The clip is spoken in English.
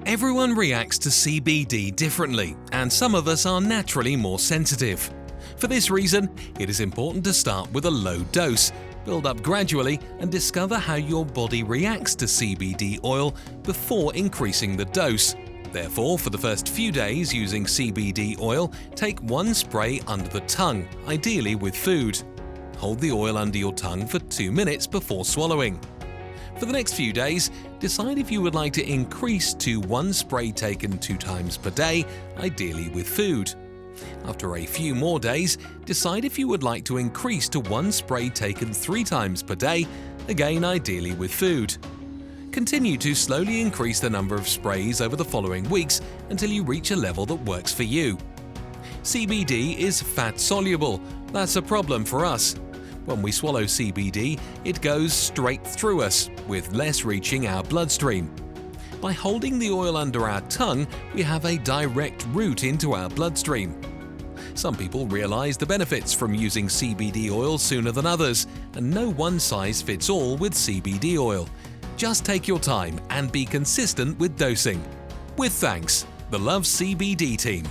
Everyone reacts to CBD differently, and some of us are naturally more sensitive. For this reason, it is important to start with a low dose, build up gradually, and discover how your body reacts to CBD oil before increasing the dose. Therefore, for the first few days using CBD oil, take one spray under the tongue, ideally with food. Hold the oil under your tongue for 2 minutes before swallowing. For the next few days, decide if you would like to increase to one spray taken 2 times per day, ideally with food. After a few more days, decide if you would like to increase to one spray taken 3 times per day, again ideally with food. Continue to slowly increase the number of sprays over the following weeks until you reach a level that works for you. CBD is fat-soluble. That's a problem for us. When we swallow CBD, it goes straight through us, with less reaching our bloodstream. By holding the oil under our tongue, we have a direct route into our bloodstream. Some people realize the benefits from using CBD oil sooner than others, and no one-size-fits-all with CBD oil. Just take your time and be consistent with dosing. With thanks, the Love CBD team.